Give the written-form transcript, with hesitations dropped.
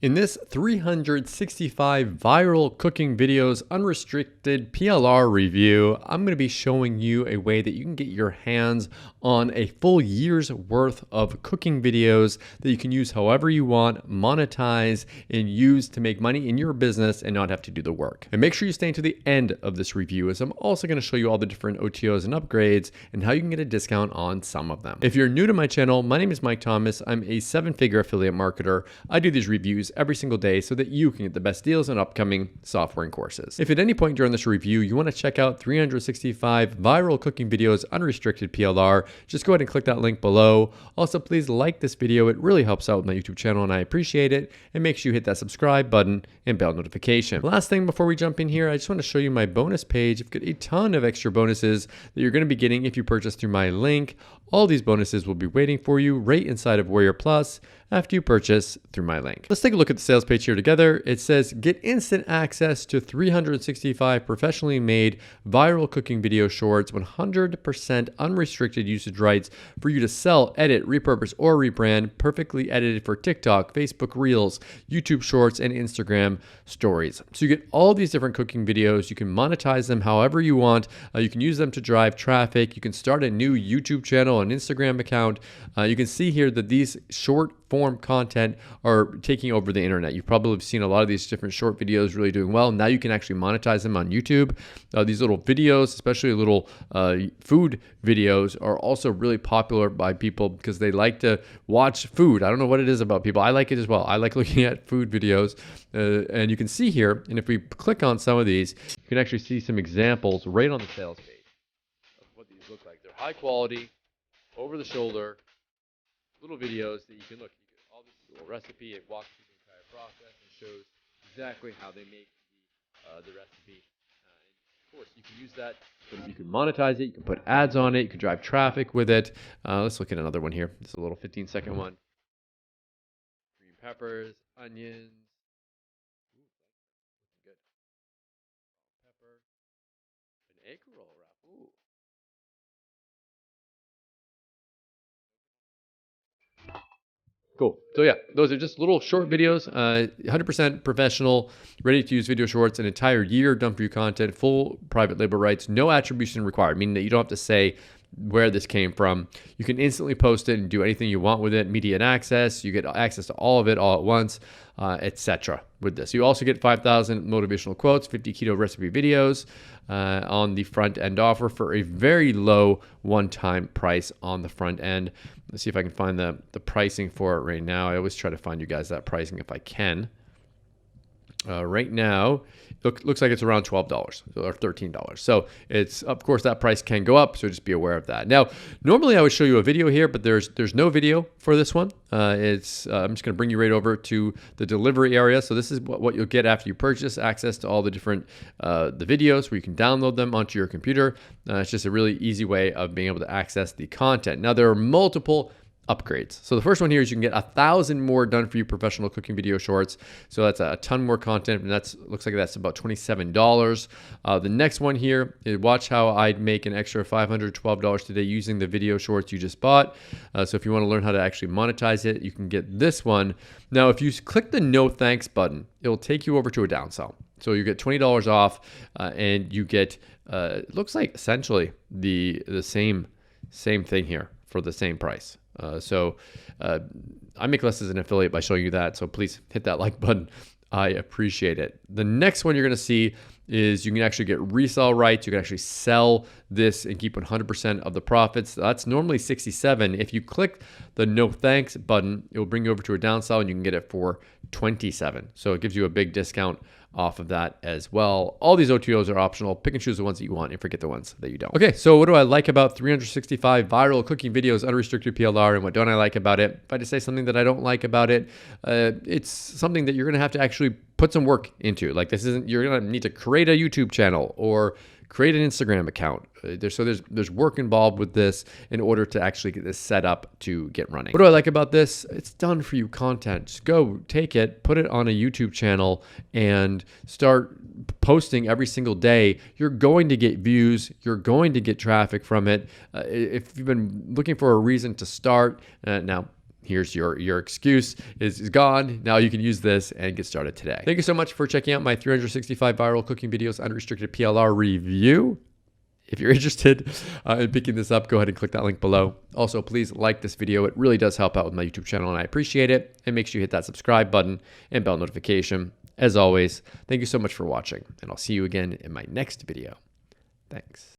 In this 365 viral cooking videos unrestricted PLR review, I'm going to be showing you a way that you can get your hands on a full year's worth of cooking videos that you can use however you want, monetize, and use to make money in your business and not have to do the work. And make sure you stay until the end of this review, as I'm also going to show you all the different OTOs and upgrades and how you can get a discount on some of them. If you're new to my channel, my name is Mike Thomas. I'm a 7-figure affiliate marketer. I do these reviews every single day so that you can get the best deals on upcoming software and courses. If at any point during this review you want to check out 365 viral cooking videos unrestricted PLR, just go ahead and click that link below. Also, please like this video. It really helps out with my YouTube channel and I appreciate it. And make sure you hit that subscribe button and bell notification. Last thing before we jump in here, I just want to show you my bonus page. I've got a ton of extra bonuses that you're going to be getting if you purchase through my link. All these bonuses will be waiting for you right inside of Warrior Plus after you purchase through my link. Let's take a look at the sales page here together. It says get instant access to 365 professionally made viral cooking video shorts, 100% unrestricted usage rights for you to sell, edit, repurpose, or rebrand, perfectly edited for TikTok, Facebook Reels, YouTube Shorts, and Instagram Stories. So you get all these different cooking videos. You can monetize them however you want. You can use them to drive traffic. You can start a new YouTube channel, an Instagram account. You can see here that these short form content are taking over the internet. You've probably seen a lot of these different short videos really doing well. Now you can actually monetize them on YouTube. These little videos, especially little food videos, are also really popular by people because they like to watch food. I don't know what it is about people. I like it as well. I like looking at food videos. And you can see here, and if we click on some of these, you can actually see some examples right on the sales page of what these look like. They're high quality, over the shoulder, little videos that you can look. You can all this little recipe. It walks through the entire process and shows exactly how they make the recipe. And of course, you can use that. You can monetize it. You can put ads on it. You can drive traffic with it. Let's look at another one here. This is a little 15-second one. Green peppers, onions. Ooh, that's good. Pepper. An egg roll wrap. Ooh. Cool. So yeah, those are just little short videos, 100% professional, ready to use video shorts, an entire year done for you content, full private label rights, no attribution required, meaning that you don't have to say where this came from. You can instantly post it and do anything you want with it, immediate access. You get access to all of it all at once, etc. with this. You also get 5,000 motivational quotes, 50 keto recipe videos on the front end offer for a very low one-time price on the front end. Let's see if I can find the pricing for it right now. I always try to find you guys that pricing if I can. Right now, looks like it's around $12 or $13. So it's, of course, that price can go up. So just be aware of that. Now, normally I would show you a video here, but there's no video for this one. I'm just going to bring you right over to the delivery area. So this is what you'll get after you purchase, access to all the different the videos where you can download them onto your computer. It's just a really easy way of being able to access the content. Now, there are multiple upgrades. So the first one here is you can get 1,000 more done for you professional cooking video shorts. So that's a ton more content, and looks like that's about $27. The next one here is watch how I'd make an extra $512 today using the video shorts you just bought. So if you want to learn how to actually monetize it, you can get this one. Now, if you click the no thanks button, it'll take you over to a downsell. So you get $20 off, and you get it looks like essentially the same thing here for the same price. I make less as an affiliate by showing you that. So please hit that like button. I appreciate it. The next one you're going to see is you can actually get resale rights. You can actually sell this and keep 100% of the profits. That's normally $67. If you click the no thanks button, it will bring you over to a downsell and you can get it for $27. So it gives you a big discount off of that as well. All these OTOs are optional. Pick and choose the ones that you want and forget the ones that you don't. Okay, so what do I like about 365 viral cooking videos, unrestricted PLR, and what don't I like about it? If I had to say something that I don't like about it, it's something that you're gonna have to actually put some work into. Like you're gonna need to create a YouTube channel or create an Instagram account. There's work involved with this in order to actually get this set up to get running. What do I like about this? It's done for you content. Just go take it, put it on a YouTube channel, and start posting every single day. You're going to get views. You're going to get traffic from it. If you've been looking for a reason to start, now here's your excuse is gone. Now you can use this and get started today. Thank you so much for checking out my 365 viral cooking videos unrestricted PLR review. If you're interested in picking this up, go ahead and click that link below. Also, please like this video. It really does help out with my YouTube channel, and I appreciate it. And make sure you hit that subscribe button and bell notification. As always, thank you so much for watching, and I'll see you again in my next video. Thanks.